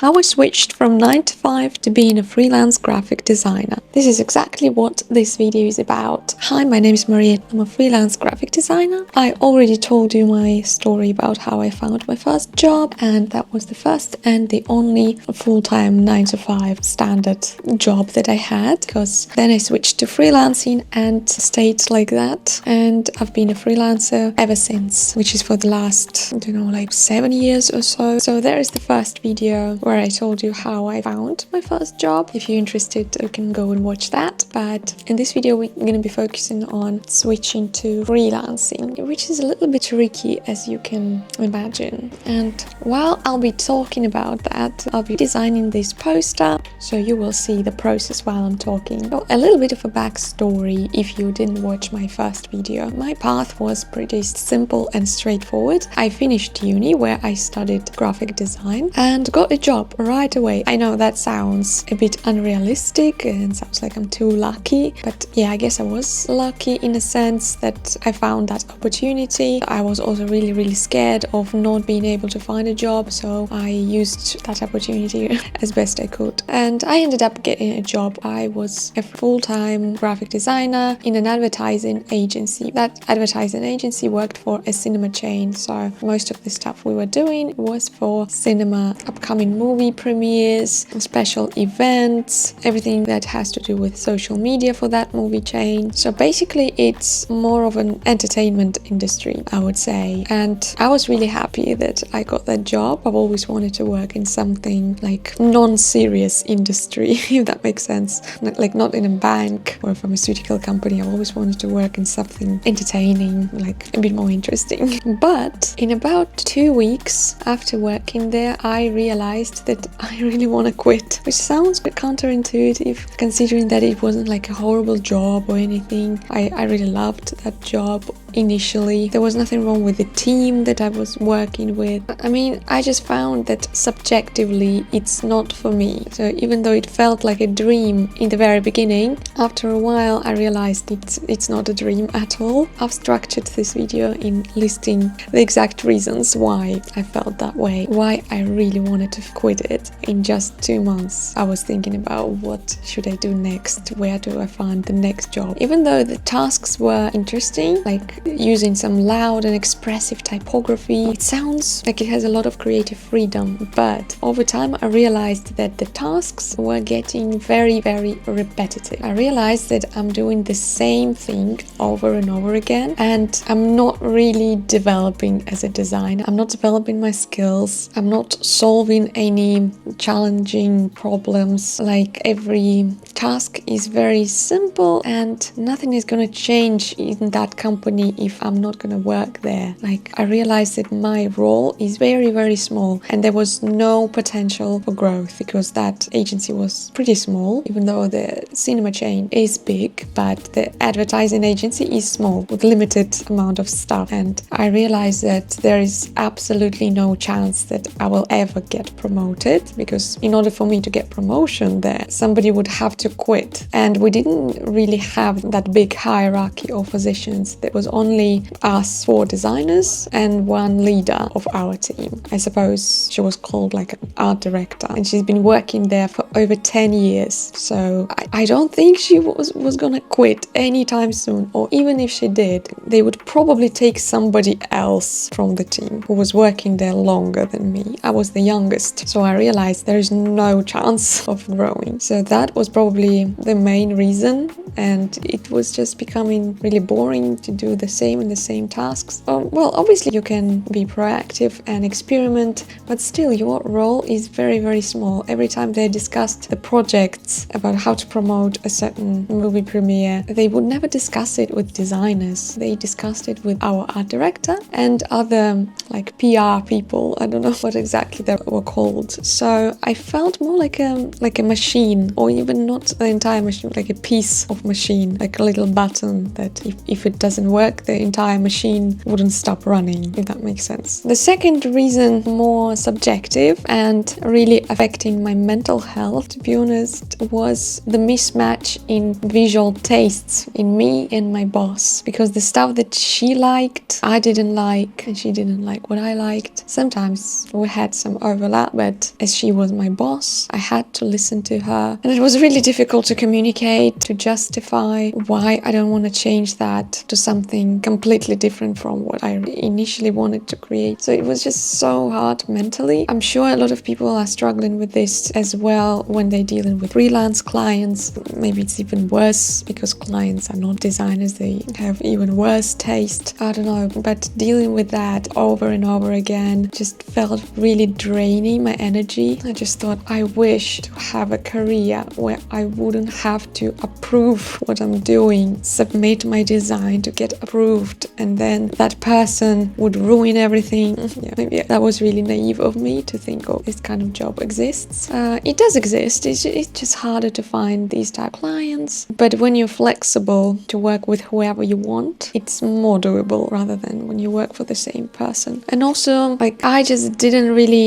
How I switched from 9 to 5 to being a freelance graphic designer. This is exactly what this video is about. Hi, my name is Maria. I'm a freelance graphic designer. I already told you my story about how I found my first job, and that was the first and the only full-time 9 to 5 standard job that I had, because then I switched to freelancing and stayed like that, and I've been a freelancer ever since, which is for the last, I don't know, like 7 years or so. So there is the first video where I told you how I found my first job. If you're interested, you can go and watch that. But in this video, we're going to be focusing on switching to freelancing, which is a little bit tricky, as you can imagine. And while I'll be talking about that, I'll be designing this poster, so you will see the process while I'm talking. So a little bit of a backstory if you didn't watch my first video. My path was pretty simple and straightforward. I finished uni, where I studied graphic design, and got a job right away. I know that sounds a bit unrealistic and sounds like I'm too lucky, but yeah, I guess I was lucky in a sense that I found that opportunity. I was also really scared of not being able to find a job, so I used that opportunity as best I could, and I ended up getting a job. I was a full-time graphic designer in an advertising agency. That advertising agency worked for a cinema chain, so most of the stuff we were doing was for cinema, upcoming movie premieres, special events, everything that has to do with social media for that movie chain. So basically it's more of an entertainment industry, I would say, and I was really happy that I got that job. I've always wanted to work in something like non-serious industry, if that makes sense, like not in a bank or a pharmaceutical company. I've always wanted to work in something entertaining, like a bit more interesting. But in about 2 weeks after working there, I realized that I really want to quit, which sounds a bit counterintuitive considering that it wasn't like a horrible job or anything. I really loved that job initially. There was nothing wrong with the team that I was working with. I mean, I just found that subjectively it's not for me. So even though it felt like a dream in the very beginning, after a while I realized it's not a dream at all. I've structured this video in listing the exact reasons why I felt that way, why I really wanted to quit it. In just 2 months I was thinking about what should I do next, where do I find the next job. Even though the tasks were interesting, like using some loud and expressive typography, it sounds like it has a lot of creative freedom, but over time I realized that the tasks were getting very repetitive. I realized that I'm doing the same thing over and over again, and I'm not really developing as a designer. I'm not developing my skills. I'm not solving any challenging problems. Like, every task is very simple and nothing is going to change in that company if I'm not going to work there. Like, I realized that my role is very small and there was no potential for growth because that agency was pretty small, even though the cinema chain is big, but the advertising agency is small with limited amount of staff. And I realized that there is absolutely no chance that I will ever get promoted, because in order for me to get promotion there, somebody would have to quit. And we didn't really have that big hierarchy of positions. There was only us 4 designers and 1 leader of our team. I suppose she was called like an art director, and she's been working there for over 10 years. So I don't think she was gonna quit anytime soon, or even if she did, they would probably take somebody else from the team who was working there longer than me. I was the youngest, so I realized there is no chance of growing. So that was probably the main reason, and it was just becoming really boring to do the same tasks. Well, obviously you can be proactive and experiment, but still your role is very small. Every time they discussed the projects about how to promote a certain movie premiere, they would never discuss it with designers. They discussed it with our art director and other like PR people. I don't know what exactly they were called. So I felt more like a machine, or even not the entire machine, like a piece of machine, like a little button that if it doesn't work, the entire machine wouldn't stop running, if that makes sense. The second reason, more subjective and really affecting my mental health, felt, to be honest, was the mismatch in visual tastes in me and my boss, because the stuff that she liked I didn't like, and she didn't like what I liked. Sometimes we had some overlap, but as she was my boss, I had to listen to her, and it was really difficult to communicate, to justify why I don't want to change that to something completely different from what I initially wanted to create. So it was just so hard mentally. I'm sure a lot of people are struggling with this as well when they're dealing with freelance clients. Maybe it's even worse because clients are not designers, they have even worse taste. I don't know, but dealing with that over and over again just felt really draining my energy. I just thought I wish to have a career where I wouldn't have to approve what I'm doing, submit my design to get approved, and then that person would ruin everything. Yeah, maybe that was really naive of me to think, oh, this kind of job exists. It does exist, it's just harder to find these type of clients. But when you're flexible to work with whoever you want, it's more doable rather than when you work for the same person. And also, like, I just didn't really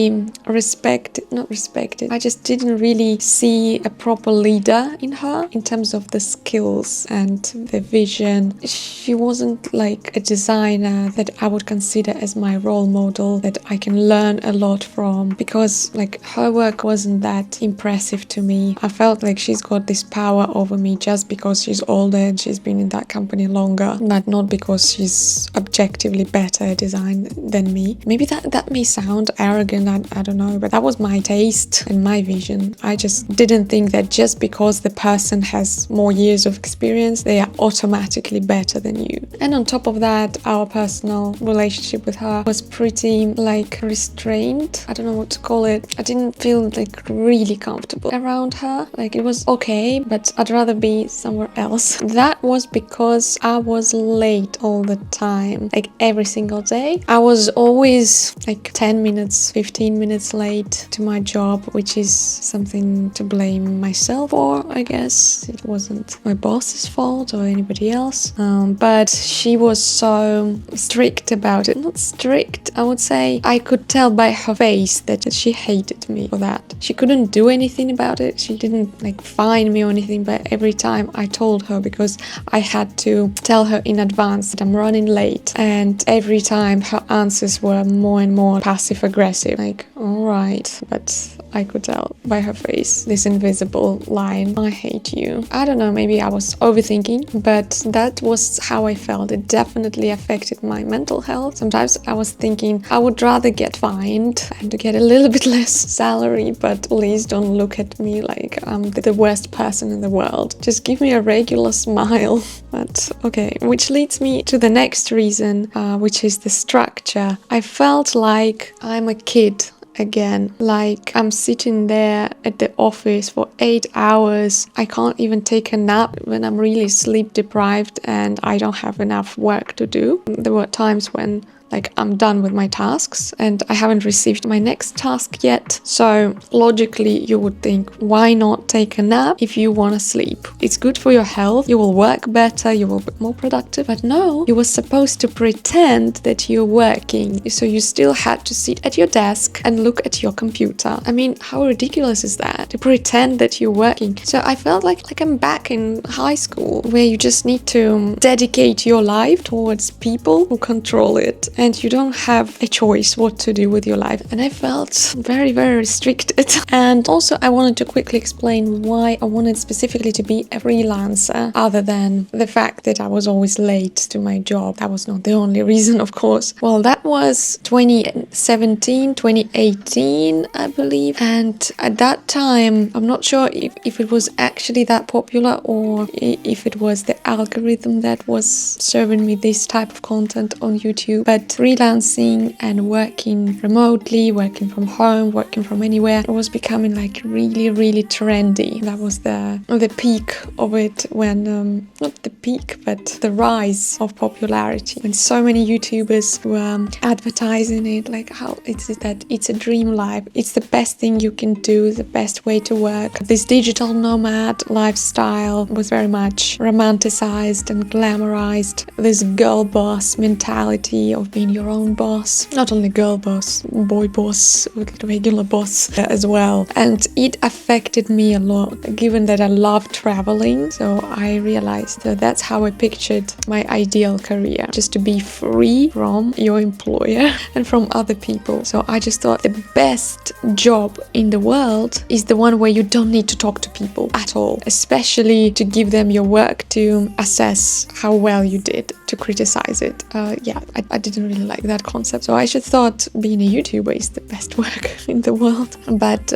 I just didn't really see a proper leader in her in terms of the skills and the vision. She wasn't like a designer that I would consider as my role model, that I can learn a lot from, because like her work wasn't that impressive to me. I felt like she's got this power over me just because she's older and she's been in that company longer, but not because she's objectively better at design than me. Maybe that may sound arrogant, I don't know, but that was my taste and my vision. I just didn't think that just because the person has more years of experience, they are automatically better than you. And on top of that, our personal relationship with her was pretty like restrained. I don't know what to call it. I didn't feel like really comfortable around her. Like, it was okay, but I'd rather be somewhere else. That was because I was late all the time, like every single day. I was always like 10 minutes, 15 minutes late to my job, which is something to blame myself for, I guess. It wasn't my boss's fault or anybody else. But she was so strict about it. Not strict, I would say. I could tell by her face that she hated me for that. She couldn't do anything about it. She didn't like fine me or anything, but every time I told her, because I had to tell her in advance that I'm running late, and every time her answers were more and more passive aggressive. Like, all right, but I could tell by her face, this invisible line, I hate you. I don't know, maybe I was overthinking, but that was how I felt. It definitely affected my mental health. Sometimes I was thinking I would rather get fined and to get a little bit less salary, but please don't look at me like I'm the worst person in the world. Just give me a regular smile. But okay, which leads me to the next reason, which is the structure. I felt like I'm a kid again. Like, I'm sitting there at the office for 8 hours. I can't even take a nap when I'm really sleep deprived and I don't have enough work to do. There were times when like I'm done with my tasks and I haven't received my next task yet. So logically you would think, why not take a nap if you want to sleep? It's good for your health, you will work better, you will be more productive. But no, you were supposed to pretend that you're working. So you still had to sit at your desk and look at your computer. I mean, how ridiculous is that? To pretend that you're working. So I felt like I'm back in high school, where you just need to dedicate your life towards people who control it, and you don't have a choice what to do with your life. And I felt very, very restricted. And also I wanted to quickly explain why I wanted specifically to be a freelancer, other than the fact that I was always late to my job. That was not the only reason, of course. Well, that was 2017, 2018, I believe. And at that time, I'm not sure if it was actually that popular or if it was the algorithm that was serving me this type of content on YouTube. But freelancing and working remotely, working from home, working from anywhere, it was becoming like really, really trendy. That was the peak of it, when not the peak, but the rise of popularity, when so many YouTubers were advertising it, like how it's a dream life, it's the best thing you can do, the best way to work. This digital nomad lifestyle was very much romanticized and glamorized. This girl boss mentality of being being your own boss, not only girl boss, boy boss, regular boss as well. And it affected me a lot, given that I love traveling. So I realized that that's how I pictured my ideal career, just to be free from your employer and from other people. So I just thought the best job in the world is the one where you don't need to talk to people at all, especially to give them your work, to assess how well you did, to criticize it. I didn't really like that concept. So I just thought being a YouTuber is the best work in the world. But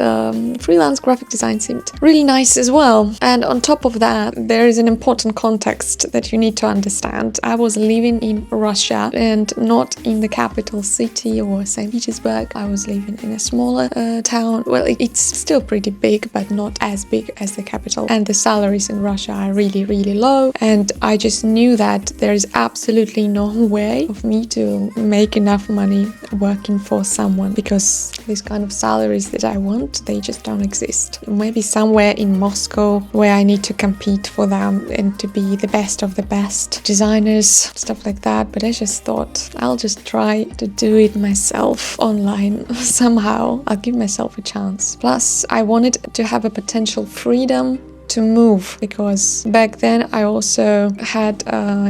freelance graphic design seemed really nice as well. And on top of that, there is an important context that you need to understand. I was living in Russia and not in the capital city or St. Petersburg. I was living in a smaller town. Well, it's still pretty big, but not as big as the capital. And the salaries in Russia are really, really low. And I just knew that there is absolutely no way of me to make enough money working for someone, because these kind of salaries that I want, they just don't exist. Maybe somewhere in Moscow where I need to compete for them and to be the best of the best designers, stuff like that. But I just thought I'll just try to do it myself online somehow. I'll give myself a chance. Plus, I wanted to have a potential freedom to move, because back then I also had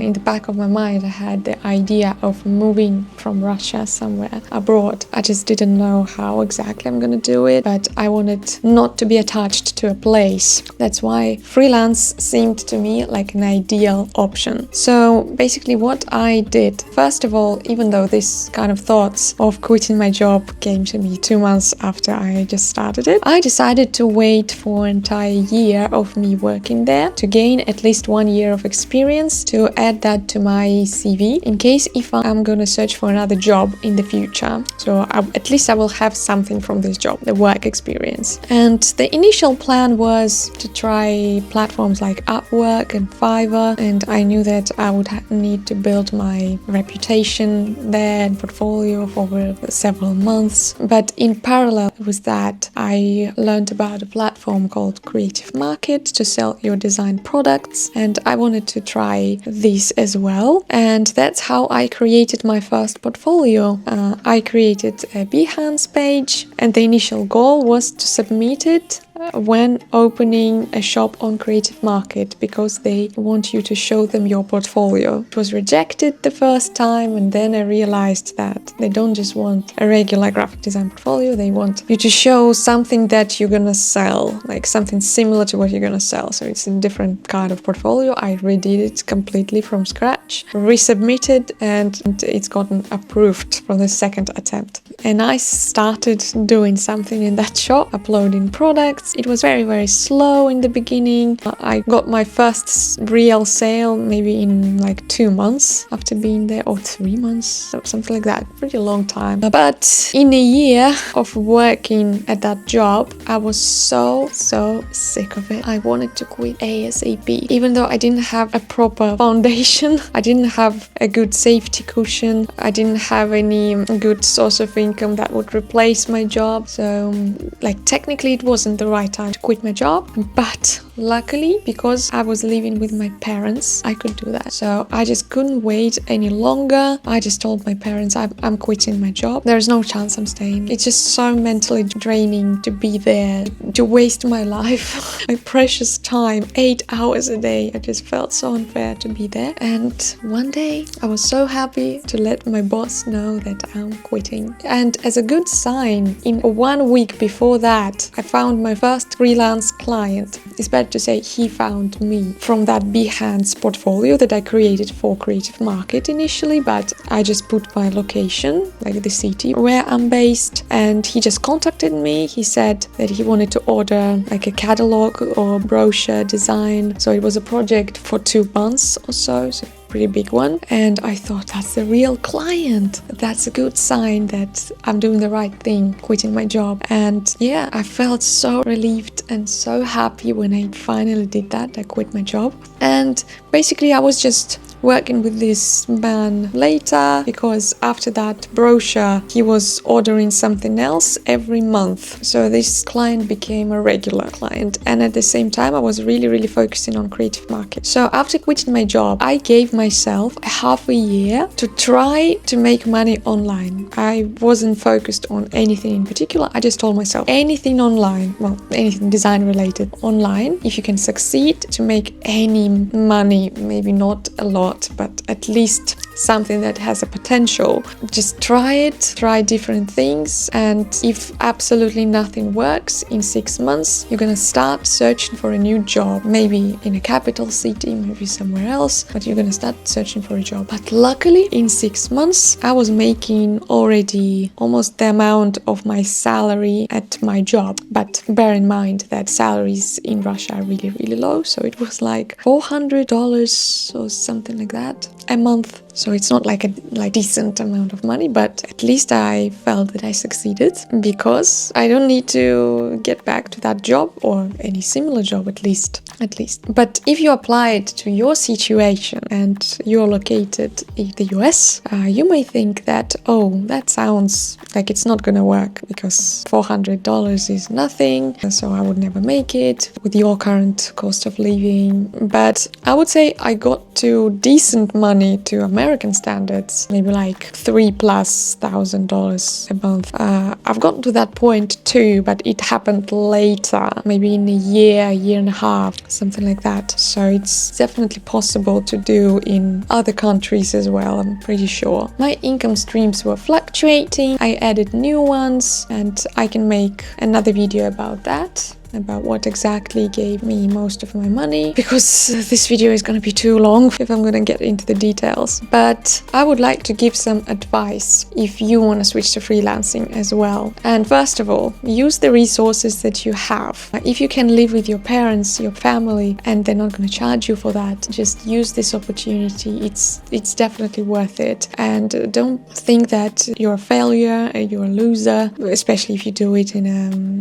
in the back of my mind, I had the idea of moving from Russia somewhere abroad. I just didn't know how exactly I'm gonna do it, but I wanted not to be attached to a place. That's why freelance seemed to me like an ideal option. So basically what I did, first of all, even though this kind of thoughts of quitting my job came to me 2 months after I just started it, I decided to wait for an entire year of me working there to gain at least 1 year of experience, to add that to my CV in case if I'm gonna search for another job in the future. So at least I will have something from this job, the work experience. And the initial plan was to try platforms like Upwork and Fiverr, and I knew that I would need to build my reputation there and portfolio for over several months. But in parallel with that, I learned about a platform called Creative Market to sell your design products, and I wanted to try this as well. And that's how I created my first portfolio. I created a Behance page, and the initial goal was to submit it when opening a shop on Creative Market, because they want you to show them your portfolio. It was rejected the first time, and then I realized that they don't just want a regular graphic design portfolio, they want you to show something that you're gonna sell, like something similar to what you're gonna sell. So it's a different kind of portfolio. I redid it completely from scratch, resubmitted, and it's gotten approved from the second attempt. And I started doing something in that shop, uploading products. It was very, very slow in the beginning. I got my first real sale maybe in like 2 months after being there, or 3 months, something like that. Pretty long time. But in a year of working at that job, I was so sick of it. I wanted to quit ASAP. Even though I didn't have a proper foundation, I didn't have a good safety cushion, I didn't have any good source of income that would replace my job. So like technically it wasn't the right time to quit my job, but luckily, because I was living with my parents, I could do that. So I just couldn't wait any longer. I just told my parents I'm quitting my job. There's no chance I'm staying. It's just so mentally draining to be there, to waste my life, my precious time, 8 hours a day. I just felt so unfair to be there. And one day I was so happy to let my boss know that I'm quitting. And as a good sign, in 1 week before that, I found my first freelance client. It's better to say he found me from that Behance portfolio that I created for Creative Market initially, but I just put my location, like the city where I'm based, and he just contacted me. He said that he wanted to order like a catalog or brochure design. So it was a project for 2 months or so pretty big one. And I thought, that's a real client. That's a good sign that I'm doing the right thing, quitting my job. And yeah, I felt so relieved and so happy when I finally did that. I quit my job. And basically I was just working with this man later because after that brochure, he was ordering something else every month. So this client became a regular client. And at the same time, I was really focusing on creative market. So after quitting my job, I gave myself half a year to try to make money online. I wasn't focused on anything in particular. I just told myself anything online, well, anything design related online, if you can succeed to make any money, maybe not a lot, but at least something that has a potential, just try it, try different things, and if absolutely nothing works in 6 months, you're gonna start searching for a new job, maybe in a capital city, maybe somewhere else, but you're gonna start searching for a job. But luckily in 6 months I was making already almost the amount of my salary at my job. But bear in mind that salaries in Russia are really low, so it was like $400 or something like that a month. So it's not like a decent amount of money, but at least I felt that I succeeded because I don't need to get back to that job or any similar job at least. But if you apply it to your situation and you're located in the US, you may think that, oh, that sounds like it's not gonna work because $400 is nothing, so I would never make it with your current cost of living. But I would say I got to decent money to American standards, maybe like $3,000+ a month. I've gotten to that point too, but it happened later, maybe in a year and a half, something like that. So it's definitely possible to do in other countries as well, I'm pretty sure. My income streams were fluctuating. I added new ones, and I can make another video about that, about what exactly gave me most of my money, because this video is going to be too long if I'm going to get into the details. But I would like to give some advice if you want to switch to freelancing as well. And first of all, use the resources that you have. If you can live with your parents, your family, and they're not going to charge you for that, just use this opportunity. It's definitely worth it. And don't think that you're a failure, you're a loser, especially if you do it in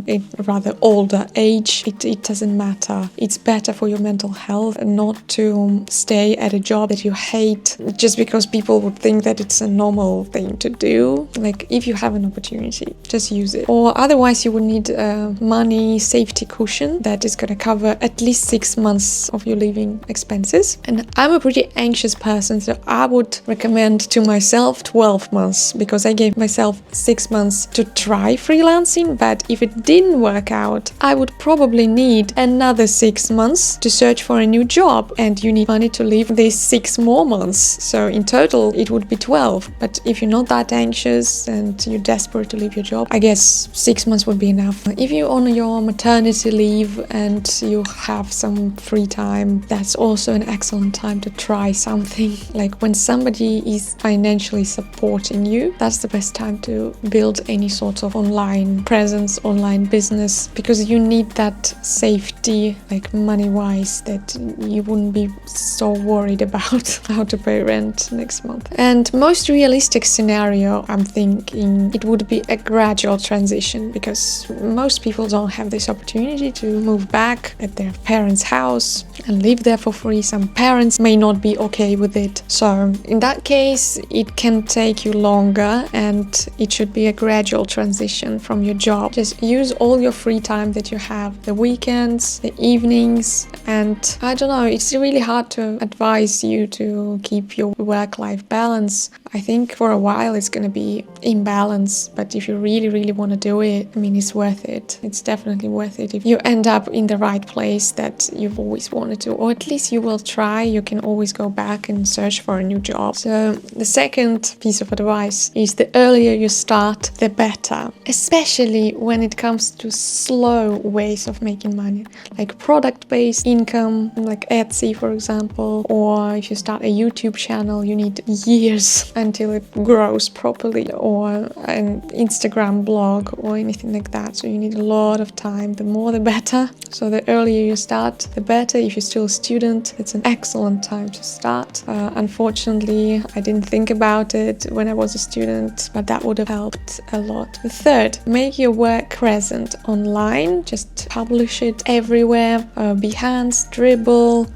a rather older age. It doesn't matter. It's better for your mental health not to stay at a job that you hate just because people would think that it's a normal thing to do. Like, if you have an opportunity, just use it. Or otherwise you would need a money safety cushion that is going to cover at least 6 months of your living expenses. And I'm a pretty anxious person, so I would recommend to myself 12 months because I gave myself 6 months to try freelancing. But if it didn't work out, I would probably need another 6 months to search for a new job, and you need money to live these 6 more months. So in total it would be 12. But if you're not that anxious and you're desperate to leave your job, I guess 6 months would be enough. If you're on your maternity leave and you have some free time, that's also an excellent time to try something. Like, when somebody is financially supporting you, that's the best time to build any sort of online presence, online business, because you need that safety, like money-wise, that you wouldn't be so worried about how to pay rent next month. And most realistic scenario, I'm thinking it would be a gradual transition, because most people don't have this opportunity to move back at their parents' house and live there for free. Some parents may not be okay with it. So in that case, it can take you longer, and it should be a gradual transition from your job. Just use all your free time that you have, the weekends, the evenings, and I don't know, it's really hard to advise you to keep your work-life balance. I think for a while it's going to be imbalance, but if you really want to do it, I mean, it's worth it. It's definitely worth it if you end up in the right place that you've always wanted to, or at least you will try. You can always go back and search for a new job. So the second piece of advice is the earlier you start, the better, especially when it comes to slow ways of making money, like product-based income, like Etsy, for example. Or if you start a YouTube channel, you need years. I until it grows properly, or an Instagram blog or anything like that. So you need a lot of time. The more the better. So the earlier you start, the better. If you're still a student, it's an excellent time to start. Unfortunately, I didn't think about it when I was a student, but that would have helped a lot. The third, make your work present online. Just publish it everywhere. Behance, Dribble,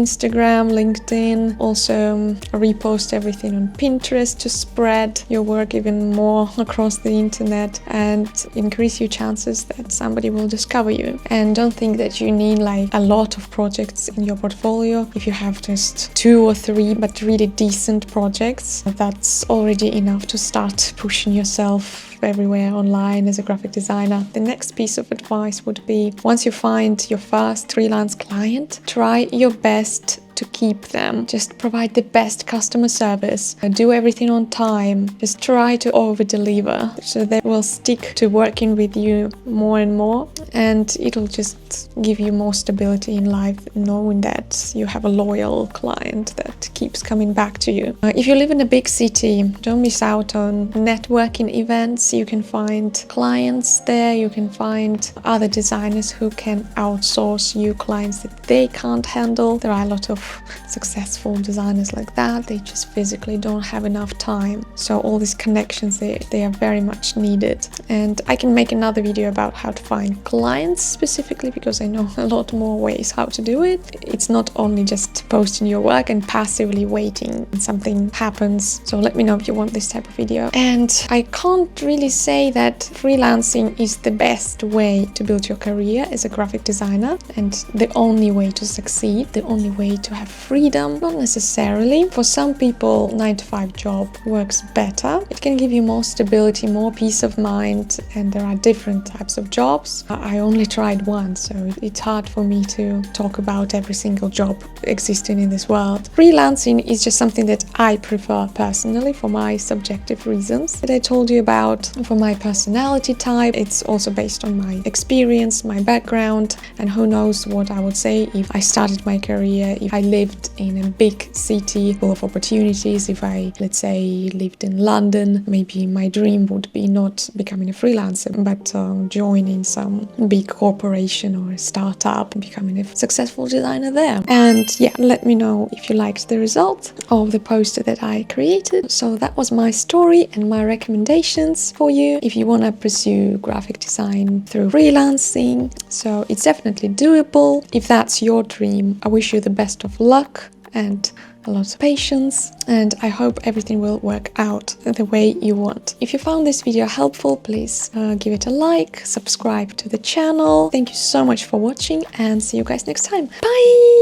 Instagram, LinkedIn. Also repost everything on Pinterest to spread your work even more across the internet and increase your chances that somebody will discover you. And don't think that you need like a lot of projects in your portfolio. If you have just 2 or 3 but really decent projects, that's already enough to start pushing yourself everywhere online as a graphic designer. The next piece of advice would be, once you find your first freelance client, try your best to keep them. Just provide the best customer service. Do everything on time. Just try to over-deliver so they will stick to working with you more and more, and it'll just give you more stability in life, knowing that you have a loyal client that keeps coming back to you. If you live in a big city, don't miss out on networking events. You can find clients there. You can find other designers who can outsource you clients that they can't handle. There are a lot of successful designers like that. They just physically don't have enough time. So all these connections, they are very much needed. And I can make another video about how to find clients specifically, because I know a lot more ways how to do it. It's not only just posting your work and passively waiting and something happens. So let me know if you want this type of video. And I can't really say that freelancing is the best way to build your career as a graphic designer and the only way to succeed, the only way to have freedom. Not necessarily. For some people, 9-to-5 job works better. It can give you more stability, more peace of mind, and there are different types of jobs. I only tried one, so it's hard for me to talk about every single job existing in this world. Freelancing is just something that I prefer personally for my subjective reasons that I told you about. For my personality type, it's also based on my experience, my background, and who knows what I would say if I started my career, if I lived in a big city full of opportunities. If I, let's say, lived in London, maybe my dream would be not becoming a freelancer, but joining some big corporation or a startup and becoming a successful designer there. And yeah, let me know if you liked the result of the poster that I created. So that was my story and my recommendations for you if you want to pursue graphic design through freelancing. So it's definitely doable. If that's your dream, I wish you the best of luck and a lot of patience, and I hope everything will work out the way you want. If you found this video helpful, please give it a like, subscribe to the channel. Thank you so much for watching, and see you guys next time. Bye!